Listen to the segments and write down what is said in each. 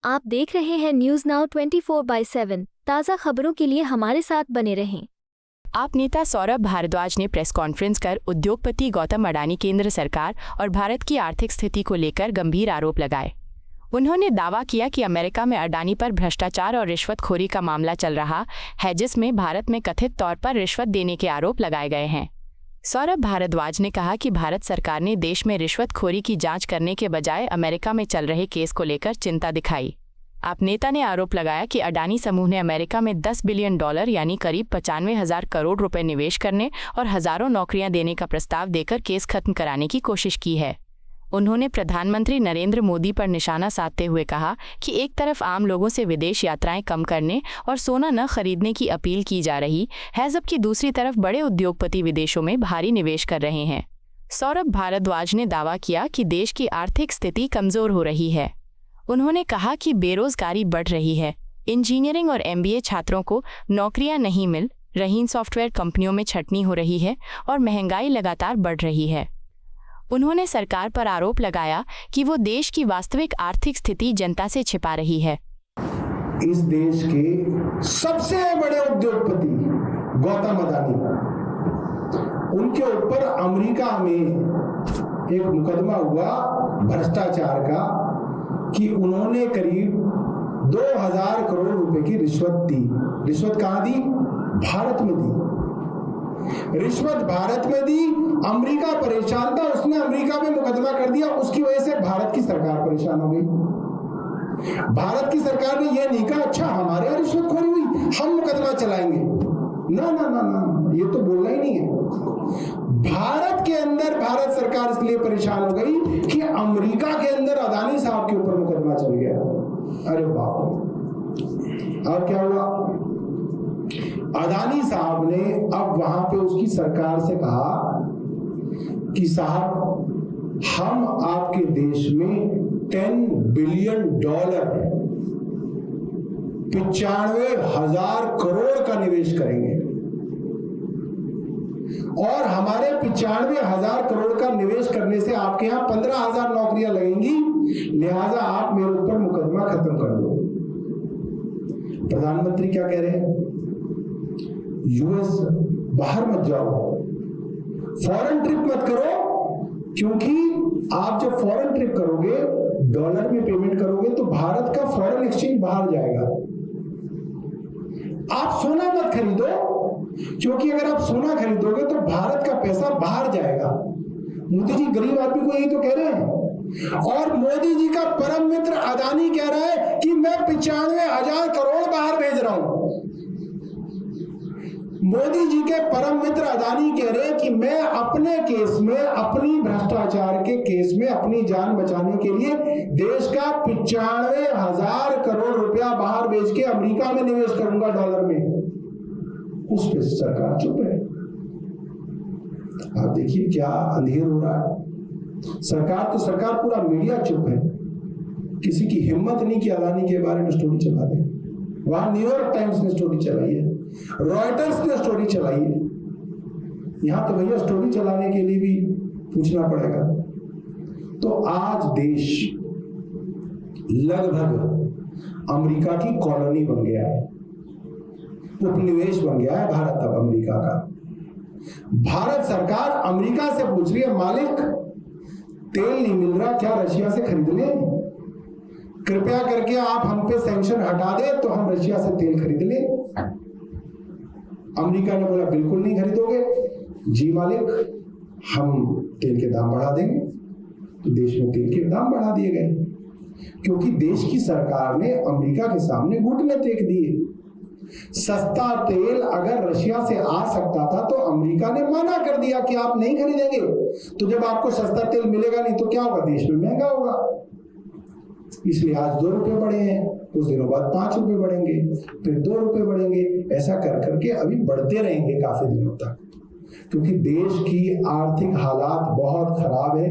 आप देख रहे हैं न्यूज नाउ 24/7। ताज़ा खबरों के लिए हमारे साथ बने रहें। आप नेता सौरभ भारद्वाज ने प्रेस कॉन्फ्रेंस कर उद्योगपति गौतम अडानी केंद्र सरकार और भारत की आर्थिक स्थिति को लेकर गंभीर आरोप लगाए। उन्होंने दावा किया कि अमेरिका में अडानी पर भ्रष्टाचार और रिश्वतखोरी का मामला चल रहा है, जिसमें भारत में कथित तौर पर रिश्वत देने के आरोप लगाए गए हैं। सौरभ भारद्वाज ने कहा कि भारत सरकार ने देश में रिश्वतखोरी की जांच करने के बजाय अमेरिका में चल रहे केस को लेकर चिंता दिखाई। आप नेता ने आरोप लगाया कि अडानी समूह ने अमेरिका में $10 बिलियन यानी करीब 95,000 करोड़ रुपए निवेश करने और हजारों नौकरियां देने का प्रस्ताव देकर केस खत्म कराने की कोशिश की है। उन्होंने प्रधानमंत्री नरेंद्र मोदी पर निशाना साधते हुए कहा कि एक तरफ आम लोगों से विदेश यात्राएं कम करने और सोना न खरीदने की अपील की जा रही है, जबकि दूसरी तरफ बड़े उद्योगपति विदेशों में भारी निवेश कर रहे हैं। सौरभ भारद्वाज ने दावा किया कि देश की आर्थिक स्थिति कमजोर हो रही है। उन्होंने कहा कि बेरोजगारी बढ़ रही है, इंजीनियरिंग और MBA छात्रों को नौकरियां नहीं मिल रही, सॉफ्टवेयर कंपनियों में छंटनी हो रही है और महंगाई लगातार बढ़ रही है। उन्होंने सरकार पर आरोप लगाया कि वो देश की वास्तविक आर्थिक स्थिति जनता से छिपा रही है। इस देश के सबसे बड़े उद्योगपति गौतम अडानी, उनके ऊपर अमेरिका में एक मुकदमा हुआ भ्रष्टाचार का कि उन्होंने करीब 2,000 करोड़ रुपए की रिश्वत दी। रिश्वत कहां दी? भारत में दी। रिश्वत भारत में दी। अमेरिका परेशान था, उसने अमेरिका में मुकदमा कर दिया। उसकी वजह से भारत की सरकार परेशान हो गई। भारत की सरकार ने यह नहीं कहा अच्छा हमारे यहां रिश्वतखोरी हुई, हम मुकदमा चलाएंगे। ना ना ना ना, ये तो बोलना ही नहीं है। भारत के अंदर भारत सरकार इसलिए परेशान हो गई कि अमेरिका के अंदर अडानी साहब के ऊपर मुकदमा चल गया। अरे बाप रे! और क्या हुआ? अडानी साहब ने अब वहां पे उसकी सरकार से कहा कि साहब हम आपके देश में $10 बिलियन 95,000 करोड़ का निवेश करेंगे और हमारे 95,000 करोड़ का निवेश करने से आपके यहां 15,000 नौकरियां लगेंगी, लिहाजा आप मेरे ऊपर मुकदमा खत्म कर दो। प्रधानमंत्री क्या कह रहे हैं? US बाहर मत जाओ, फॉरेन ट्रिप मत करो, क्योंकि आप जब फॉरेन ट्रिप करोगे, डॉलर में पेमेंट करोगे तो भारत का फॉरेन एक्सचेंज बाहर जाएगा। आप सोना मत खरीदो, क्योंकि अगर आप सोना खरीदोगे तो भारत का पैसा बाहर जाएगा। मोदी जी गरीब आदमी को यही तो कह रहे हैं। और मोदी जी का परम मित्र अडानी कह रहा है कि मैं 95,000 करोड़ बाहर भेज रहा हूं। मोदी जी के परम मित्र अडानी कह रहे हैं कि मैं अपने केस में, अपनी भ्रष्टाचार के केस में अपनी जान बचाने के लिए देश का 95,000 करोड़ रुपया बाहर भेज के अमेरिका में निवेश करूंगा डॉलर में। उस पे सरकार चुप है। आप देखिए क्या अंधेर हो रहा है। सरकार पूरा मीडिया चुप है। किसी की हिम्मत नहीं कि अडानी के बारे में स्टोरी चला दे। वहां न्यूयॉर्क टाइम्स ने स्टोरी चलाई है, रॉयटर्स ने स्टोरी चलाई है। यहां तो भैया स्टोरी चलाने के लिए भी पूछना पड़ेगा। तो आज देश लगभग अमेरिका की कॉलोनी बन गया है, उपनिवेश बन गया है भारत अब अमेरिका का। भारत सरकार अमेरिका से पूछ रही है, मालिक तेल नहीं मिल रहा, क्या रशिया से खरीद लें? कृपया करके आप हम पे सैंक्शन हटा दें तो हम रशिया से तेल खरीद लें। अमेरिका ने बोला बिल्कुल नहीं खरीदोगे। जी मालिक, हम तेल के दाम बढ़ा देंगे। तो देश में तेल के दाम बढ़ा दिए गए, क्योंकि देश की सरकार ने अमेरिका के सामने घुटने टेक दिए। सस्ता तेल अगर रशिया से आ सकता था तो अमेरिका ने मना कर दिया कि आप नहीं खरीदेंगे। तो जब आपको सस्ता तेल मिलेगा नहीं तो क्या होगा? देश में महंगा होगा। इसलिए आज 2 रुपए बढ़े हैं, कुछ दिनों बाद 5 रुपए बढ़ेंगे, फिर 2 रुपए बढ़ेंगे, ऐसा कर करके अभी बढ़ते रहेंगे काफी दिनों तक, क्योंकि देश की आर्थिक हालात बहुत खराब है।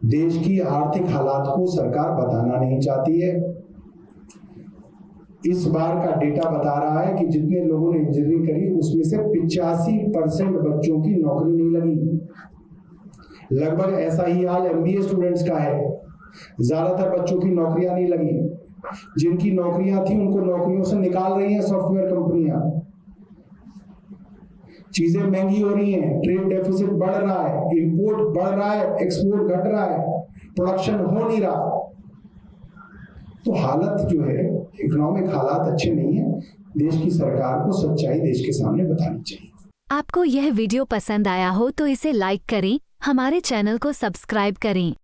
देश की आर्थिक हालात को सरकार बताना नहीं चाहती है। इस बार का डेटा बता रहा है कि जितने लोगों ने इंजीनियरिंग करी उसमें से 85% बच्चों की नौकरी नहीं लगी। लगभग ऐसा ही हाल MBA स्टूडेंट्स का है। ज्यादातर बच्चों की नौकरियां नहीं लगी, जिनकी नौकरियां थी उनको नौकरियों से निकाल रही हैं सॉफ्टवेयर कंपनियां। चीजें महंगी हो रही हैं, ट्रेड डेफिसिट बढ़ रहा है, इंपोर्ट बढ़ रहा है, एक्सपोर्ट घट रहा है, प्रोडक्शन हो नहीं रहा। तो हालत जो है, इकोनॉमिक हालात अच्छे नहीं है। देश की सरकार को सच्चाई देश के सामने बतानी चाहिए। आपको यह वीडियो पसंद आया हो तो इसे लाइक करें, हमारे चैनल को सब्सक्राइब करें।